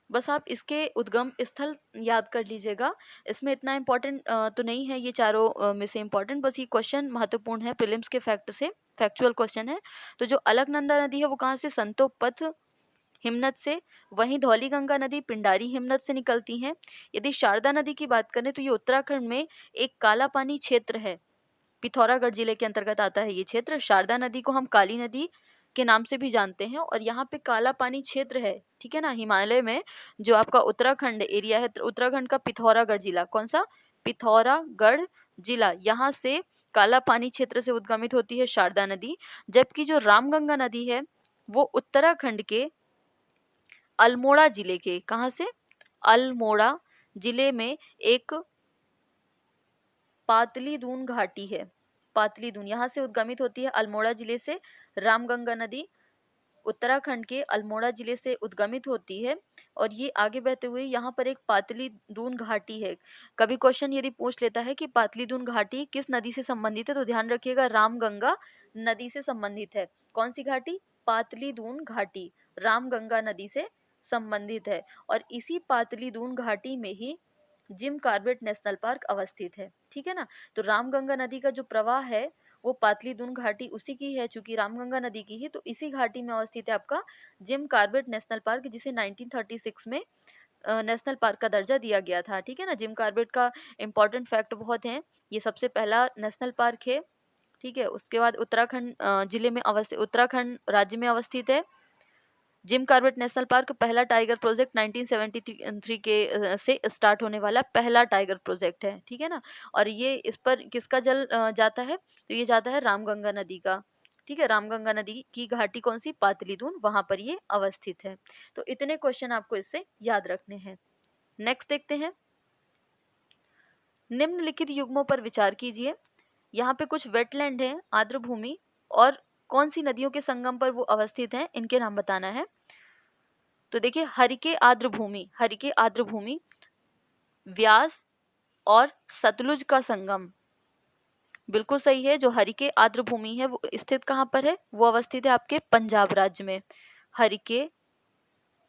बस आप इसके उद्गम स्थल याद कर लीजिएगा। इसमें इतना इम्पोर्टेंट तो नहीं है ये चारों में से इम्पोर्टेंट, बस ये क्वेश्चन महत्वपूर्ण है प्रीलिम्स के फैक्ट से, फैक्चुअल क्वेश्चन है। तो जो अलकनंदा नदी है वो कहाँ से? संतोपंथ हिमनद से। वहीं धौली गंगा नदी पिंडारी हिमनद से निकलती हैं। यदि शारदा नदी की बात करें तो ये उत्तराखंड में एक काला पानी क्षेत्र है, पिथौरागढ़ जिले के अंतर्गत आता है ये क्षेत्र। शारदा नदी को हम काली नदी के नाम से भी जानते हैं, और यहाँ पे काला पानी क्षेत्र है। ठीक है ना, हिमालय में जो आपका उत्तराखंड एरिया है, उत्तराखंड का पिथौरागढ़ जिला, कौन सा? पिथौरागढ़ जिला, यहाँ से काला पानी क्षेत्र से उद्गमित होती है शारदा नदी। जबकि जो रामगंगा नदी है वो उत्तराखंड के अल्मोड़ा जिले के, कहाँ से? अल्मोड़ा जिले में एक पातली दून घाटी है, पातली दून, यहाँ से उद्गमित होती है अल्मोड़ा जिले से रामगंगा नदी। उत्तराखंड के अल्मोड़ा जिले से उद्गमित होती है और ये आगे बहते हुए यहाँ पर एक पातली दून घाटी है। कभी क्वेश्चन यदि पूछ लेता है कि पातली दून घाटी किस नदी से संबंधित है, तो ध्यान रखिएगा रामगंगा नदी से संबंधित है। कौन सी घाटी? पातली दून घाटी रामगंगा नदी से संबंधित है। और इसी पातली दून घाटी में ही जिम कॉर्बेट नेशनल पार्क अवस्थित है। ठीक है ना। तो रामगंगा नदी का जो प्रवाह है वो पातली दून घाटी उसी की है, चूंकि रामगंगा नदी की ही, तो इसी घाटी में अवस्थित है आपका जिम कॉर्बेट नेशनल पार्क, जिसे 1936 में नेशनल पार्क का दर्जा दिया गया था। ठीक है ना। जिम कॉर्बेट का इंपॉर्टेंट फैक्ट बहुत है, ये सबसे पहला नेशनल पार्क है। ठीक है। उसके बाद उत्तराखंड जिले में अवस्थित, उत्तराखंड राज्य में अवस्थित है। जिम कॉर्बेट नेशनल पार्क पहला टाइगर प्रोजेक्ट 1973 के से स्टार्ट होने वाला पहला टाइगर प्रोजेक्ट है। ठीक है ना। और ये इस पर किसका जल जाता है, तो ये जाता है रामगंगा नदी का। ठीक है। रामगंगा नदी की घाटी कौन सी? पातली दून, वहां पर ये अवस्थित है। तो इतने क्वेश्चन आपको इससे याद रखने हैं। नेक्स्ट देखते हैं, निम्नलिखित युग्मों पर विचार कीजिए। यहाँ पे कुछ वेटलैंड है, आर्द्र भूमि, और कौन सी नदियों के संगम पर वो अवस्थित हैं, इनके नाम बताना है। तो देखिए, हरिके आर्द्र भूमि, हरिके आर्द्र भूमि, व्यास और सतलुज का संगम, बिल्कुल सही है। जो हरिके आर्द्र भूमि है वो स्थित कहाँ पर है? वो अवस्थित है आपके पंजाब राज्य में। हरिके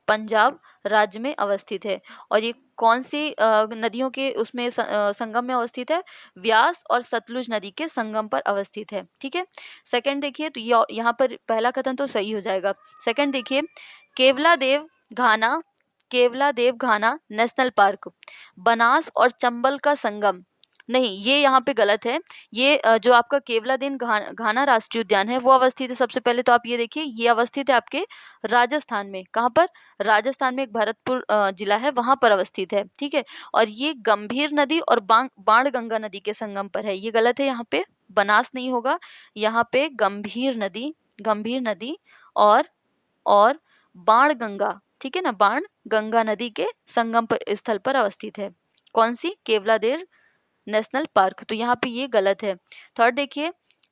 पंजाब राज्य में अवस्थित है। और ये कौन सी नदियों के उसमें संगम में अवस्थित है? व्यास और सतलुज नदी के संगम पर अवस्थित है। ठीक है। सेकंड देखिए, तो यहाँ पर पहला कथन तो सही हो जाएगा। सेकंड देखिए, केवलादेव घाना, केवलादेव घाना नेशनल पार्क बनास और चंबल का संगम, नहीं, ये यहाँ पे गलत है। ये जो आपका केवलादेव घाना राष्ट्रीय उद्यान है वो अवस्थित है। सबसे पहले तो आप ये देखिए, ये अवस्थित है आपके राजस्थान में। कहाँ पर? राजस्थान में एक भरतपुर जिला है, वहां पर अवस्थित है। ठीक है। और ये गंभीर नदी और बाणगंगा नदी के संगम पर है। ये गलत है, यहाँ पे बनास नहीं होगा, यहाँ पे गंभीर नदी, गंभीर नदी और बाणगंगा, ठीक है ना, बाणगंगा नदी के संगम पर स्थल पर अवस्थित है। कौन सी? Keoladeo national park. तो यहाँ पे ये गलत है। थर्ड देखिए,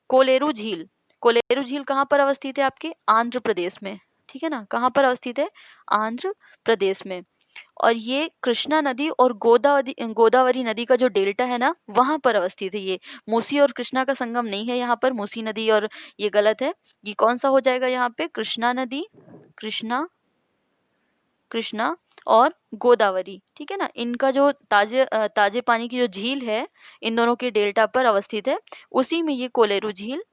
कोलेरू झील, कोलेरू झील कहाँ पर अवस्थित है? आपके आंध्र प्रदेश में। ठीक है ना। कहाँ पर अवस्थित है? आंध्र प्रदेश में। और ये कृष्णा नदी और गोदावरी नदी का जो डेल्टा है ना, वहां पर अवस्थित है। ये मूसी और कृष्णा का संगम नहीं है यहाँ पर, मूसी नदी, और ये गलत है। ये कौन सा हो जाएगा यहाँ पे? कृष्णा नदी, कृष्णा और गोदावरी। ठीक है ना। इनका जो ताजे पानी की जो झील है, इन दोनों के डेल्टा पर अवस्थित है, उसी में ये कोलेरू झील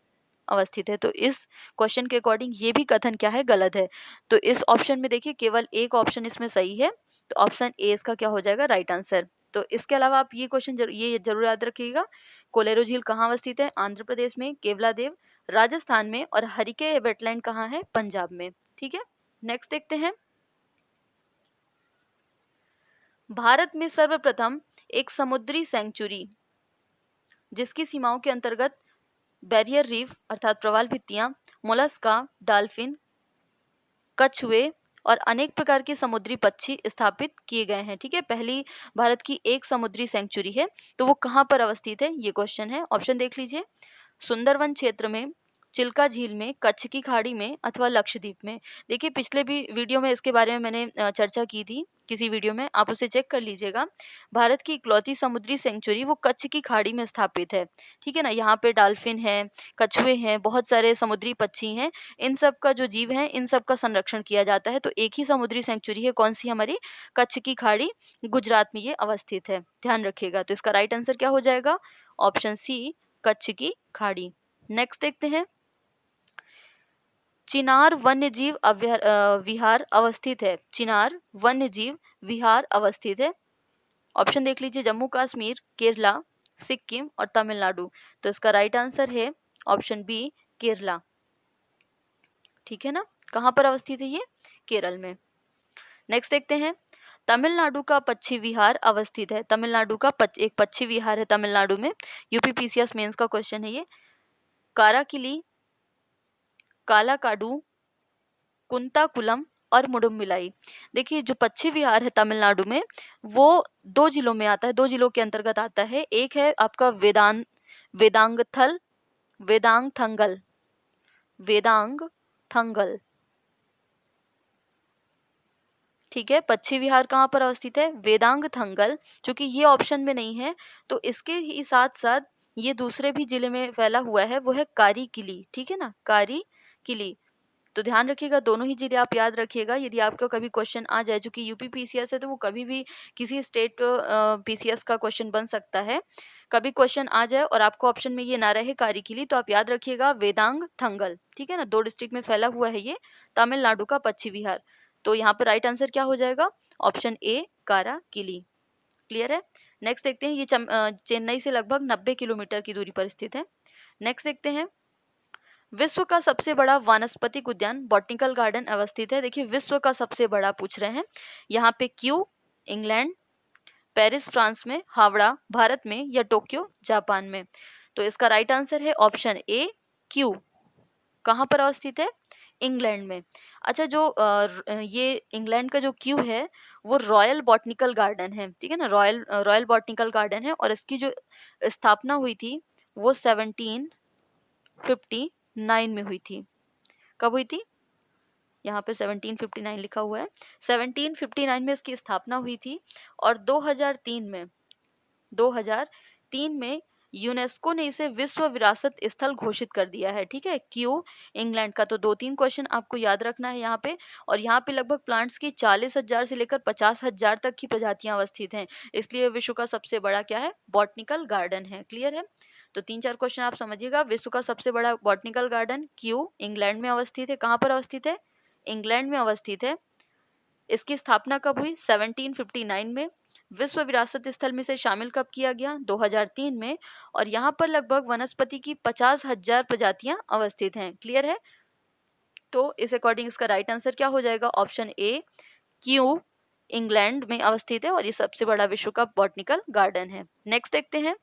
अवस्थित है। तो इस क्वेश्चन के अकॉर्डिंग ये भी कथन क्या है? गलत है। तो इस ऑप्शन में देखिए केवल एक ऑप्शन इसमें सही है, तो ऑप्शन ए इसका क्या हो जाएगा? Right answer. तो इसके अलावा आप ये क्वेश्चन ये जरूर याद रखिएगा, कोलेरू झील कहाँ अवस्थित है? आंध्र प्रदेश में, केवलादेव राजस्थान में, और हरिके वेटलैंड कहाँ है? पंजाब में। ठीक है। नेक्स्ट देखते हैं, भारत में सर्वप्रथम एक समुद्री सेंचुरी जिसकी सीमाओं के अंतर्गत बैरियर रीफ अर्थात प्रवाल भित्तियां, मोलस्का, डॉल्फिन, कछुए और अनेक प्रकार के समुद्री पक्षी स्थापित किए गए हैं। ठीक है। पहली भारत की एक समुद्री सेंचुरी है, तो वो कहाँ पर अवस्थित है? ये क्वेश्चन है। ऑप्शन देख लीजिए, सुंदरवन क्षेत्र में, चिल्का झील में, कच्छ की खाड़ी में, अथवा लक्षद्वीप में। देखिए, पिछले भी वीडियो में इसके बारे में मैंने चर्चा की थी किसी वीडियो में, आप उसे चेक कर लीजिएगा। भारत की इकलौती समुद्री सेंचुरी वो कच्छ की खाड़ी में स्थापित है। ठीक है ना। यहाँ पे डॉल्फिन है, कछुए हैं, बहुत सारे समुद्री पक्षी हैं, इन सब का जो जीव है, इन सब का संरक्षण किया जाता है। तो एक ही समुद्री सेंचुरी है, कौन सी? हमारी कच्छ की खाड़ी, गुजरात में ये अवस्थित है। ध्यान रखिएगा। तो इसका राइट आंसर क्या हो जाएगा? ऑप्शन सी, कच्छ की खाड़ी। नेक्स्ट देखते हैं, चिनार वन्यजीव विहार अवस्थित है। चिनार वन्यजीव विहार अवस्थित है। ऑप्शन देख लीजिए, जम्मू कश्मीर, केरला, सिक्किम और तमिलनाडु। तो इसका राइट आंसर है ऑप्शन बी, केरला। ठीक है ना। कहाँ पर अवस्थित है ये? केरल में। नेक्स्ट देखते हैं, तमिलनाडु का पक्षी विहार अवस्थित है। तमिलनाडु का एक पक्षी विहार है तमिलनाडु में। यूपी पीसीएस मेंस का क्वेश्चन है ये। काराकिली, कालाकाडू, कुंताकुलम और मुडुमलाई। देखिए, जो पक्षी विहार है तमिलनाडु में, वो दो जिलों में आता है, दो जिलों के अंतर्गत आता है। एक है आपका वेदांगथल, वेदांगथंगल, वेदांगथंगल, ठीक है। पश्चिम विहार कहाँ पर अवस्थित है? वेदांग थंगल। चूंकि ये ऑप्शन में नहीं है तो इसके ही साथ साथ ये दूसरे भी जिले में फैला हुआ है, वो है कारी किली। ठीक है ना, कारी किली। तो ध्यान रखिएगा, दोनों ही जिले आप याद रखिएगा। यदि आपका कभी क्वेश्चन आ जाए, जो कि यूपी पीसीएस है, तो वो कभी भी किसी स्टेट पीसीएस का क्वेश्चन बन सकता है। कभी क्वेश्चन आ जाए और आपको ऑप्शन में ये ना रहे कारी किली, तो आप याद रखिएगा वेदांग थंगल। ठीक है ना, 2 डिस्ट्रिक्ट में फैला हुआ है ये, तमिलनाडु का पश्चिम विहार। तो यहाँ पर राइट आंसर क्या हो जाएगा? ऑप्शन ए, कारा किली। क्लियर है। नेक्स्ट देखते हैं, ये चेन्नई से लगभग 90 किलोमीटर की दूरी पर स्थित है। नेक्स्ट देखते हैं, विश्व का सबसे बड़ा वानस्पतिक उद्यान बॉटनिकल गार्डन अवस्थित है। देखिए, विश्व का सबसे बड़ा पूछ रहे हैं। यहाँ पे क्यू, इंग्लैंड, पेरिस फ्रांस में, हावड़ा भारत में, या टोक्यो जापान में। तो इसका राइट आंसर है ऑप्शन ए, क्यू। कहाँ पर अवस्थित है? इंग्लैंड में। अच्छा, जो ये इंग्लैंड का जो क्यू है वो रॉयल बॉटनिकल गार्डन है। ठीक है ना, रॉयल बॉटनिकल गार्डन है, और इसकी जो स्थापना हुई थी वो 1759 में हुई थी। कब हुई थी? यहाँ पे 1759 लिखा हुआ है। 1759 में इसकी स्थापना हुई थी, और 2003 में यूनेस्को ने इसे विश्व विरासत स्थल घोषित कर दिया है। ठीक है, क्यू, इंग्लैंड का। तो 2-3 क्वेश्चन आपको याद रखना है यहाँ पे। और यहाँ पे लगभग प्लांट्स की 40,000 से लेकर 50,000 तक की प्रजातियां अवस्थित हैं, इसलिए विश्व का सबसे बड़ा क्या है? बॉटनिकल गार्डन है। क्लियर है। तो 3-4 क्वेश्चन आप समझिएगा। विश्व का सबसे बड़ा बॉटनिकल गार्डन क्यू, इंग्लैंड में अवस्थित है। कहाँ पर अवस्थित है? इंग्लैंड में अवस्थित है। इसकी स्थापना कब हुई? 1759 में। विश्व विरासत स्थल में से शामिल कब किया गया? 2003 में। और यहाँ पर लगभग वनस्पति की 50,000 प्रजातियां अवस्थित हैं। क्लियर है। तो इस अकॉर्डिंग इसका राइट आंसर क्या हो जाएगा? ऑप्शन ए, क्यू, इंग्लैंड में अवस्थित है, और ये सबसे बड़ा विश्व का बॉटनिकल गार्डन है। नेक्स्ट देखते हैं,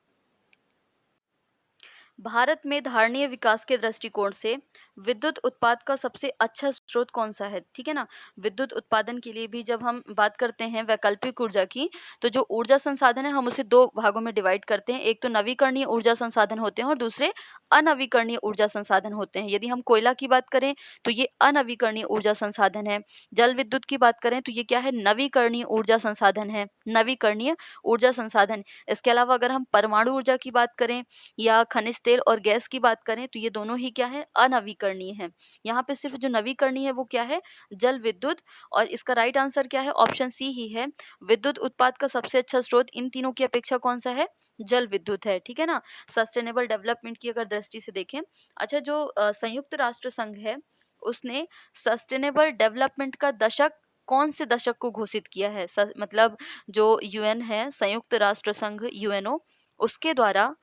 भारत में धारणीय विकास के दृष्टिकोण से विद्युत उत्पाद का सबसे अच्छा स्रोत कौन सा है? ठीक है ना, विद्युत उत्पादन के लिए भी जब हम बात करते हैं वैकल्पिक ऊर्जा की, तो जो ऊर्जा संसाधन है हम उसे 2 भागों में डिवाइड करते हैं। एक तो नवीकरणीय ऊर्जा संसाधन होते हैं और दूसरे अनवीकरणीय ऊर्जा संसाधन होते हैं। यदि हम कोयला की बात करें तो ये अनवीकरणीय ऊर्जा संसाधन है। जल विद्युत की बात करें तो ये क्या है? नवीकरणीय ऊर्जा संसाधन है, नवीकरणीय ऊर्जा संसाधन। इसके अलावा अगर हम परमाणु ऊर्जा की बात करें या खनिज तेल और गैस की बात करें तो ये दोनों ही क्या है? अनवीकरणीय है। यहाँ पे सिर्फ जो नवीकरणीय है वो क्या है? जल विद्युत। और इसका राइट आंसर क्या है? ऑप्शन सी ही है। विद्युत उत्पाद का सबसे अच्छा स्रोत इन तीनों की अपेक्षा कौन सा है? जल विद्युत है। ठीक है ना, सस्टेनेबल डेवलपमेंट की अगर दृष्टि से देखें। अच्छा, जो संयुक्त राष्ट्र संघ है उसने सस्टेनेबल डेवलपमेंट का दशक कौन से दशक को घोषित किया है? मतलब जो यूएन है, संयुक्त राष्ट्र संघ, यूएनओ, उसके द्वारा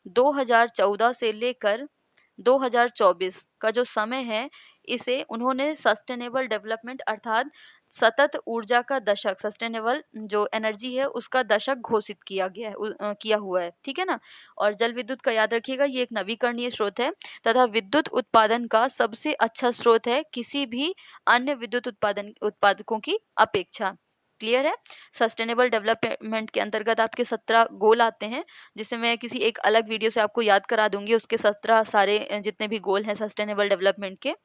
2014 से लेकर 2024 का जो समय है, इसे उन्होंने सस्टेनेबल डेवलपमेंट अर्थात सतत ऊर्जा का दशक, सस्टेनेबल जो एनर्जी है उसका दशक घोषित किया गया है, किया हुआ है। ठीक है ना। और जल विद्युत का याद रखिएगा, ये एक नवीकरणीय स्रोत है तथा विद्युत उत्पादन का सबसे अच्छा स्रोत है किसी भी अन्य विद्युत उत्पादकों की अपेक्षा। क्लियर है। सस्टेनेबल डेवलपमेंट के अंतर्गत आपके 17 गोल आते हैं, जिसे मैं किसी एक अलग वीडियो से आपको याद करा दूंगी। उसके 17 सारे जितने भी गोल हैं सस्टेनेबल डेवलपमेंट के,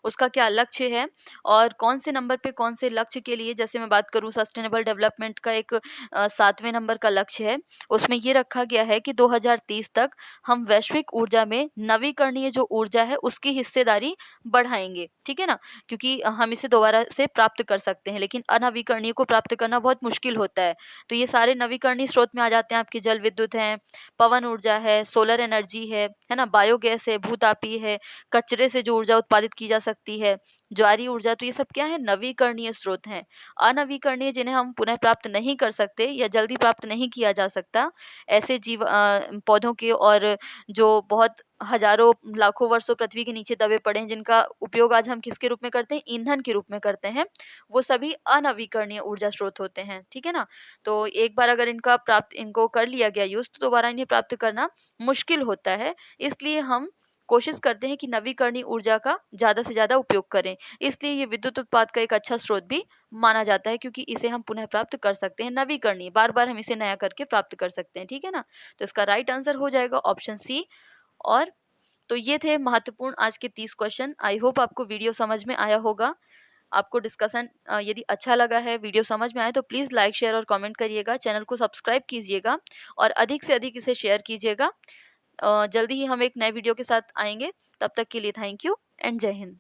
उसका क्या लक्ष्य है और कौन से नंबर पे कौन से लक्ष्य के लिए। जैसे मैं बात करूं सस्टेनेबल डेवलपमेंट का एक 7वें नंबर का लक्ष्य है, उसमें ये रखा गया है कि 2030 तक हम वैश्विक ऊर्जा में नवीकरणीय जो ऊर्जा है उसकी हिस्सेदारी बढ़ाएंगे। ठीक है ना, क्योंकि हम इसे दोबारा से प्राप्त कर सकते हैं, लेकिन अनवीकरणीय को प्राप्त करना बहुत मुश्किल होता है। तो ये सारे नवीकरणीय स्रोत में आ जाते हैं आपकी जल विद्युत है, पवन ऊर्जा है, सोलर एनर्जी है ना, बायोगैस है, भूतापी है, कचरे से जो ऊर्जा उत्पादित की जा सकती है, ज्वारी ऊर्जा। तो ये सब क्या है? नवीकरणीय स्रोत हैं। अनवीकरणीय जिन्हें हम पुनः प्राप्त नहीं कर सकते या जल्दी प्राप्त नहीं किया जा सकता, ऐसे पौधों के और जो बहुत हजारों लाखों वर्षों पृथ्वी के नीचे दबे पड़े हैं, जिनका उपयोग आज हम किसके रूप में करते हैं? ईंधन के रूप में करते हैं, वो सभी अनवीकरणीय ऊर्जा स्रोत होते हैं। ठीक है ना। तो एक बार अगर इनको कर लिया गया यूज, तो दोबारा इन्हें प्राप्त करना मुश्किल होता है। इसलिए हम कोशिश करते हैं कि नवीकरणीय ऊर्जा का ज़्यादा से ज़्यादा उपयोग करें। इसलिए ये विद्युत उत्पाद का एक अच्छा स्रोत भी माना जाता है, क्योंकि इसे हम पुनः प्राप्त कर सकते हैं। नवीकरणीय, बार बार हम इसे नया करके प्राप्त कर सकते हैं। ठीक है ना। तो इसका राइट आंसर हो जाएगा ऑप्शन सी। और तो ये थे महत्वपूर्ण आज के 30 क्वेश्चन। आई होप आपको वीडियो समझ में आया होगा। आपको डिस्कशन यदि अच्छा लगा है, वीडियो समझ में आए तो प्लीज़ लाइक, शेयर और कमेंट करिएगा। चैनल को सब्सक्राइब कीजिएगा और अधिक से अधिक इसे शेयर कीजिएगा। जल्दी ही हम एक नए वीडियो के साथ आएँगे। तब तक के लिए थैंक यू एंड जय हिंद।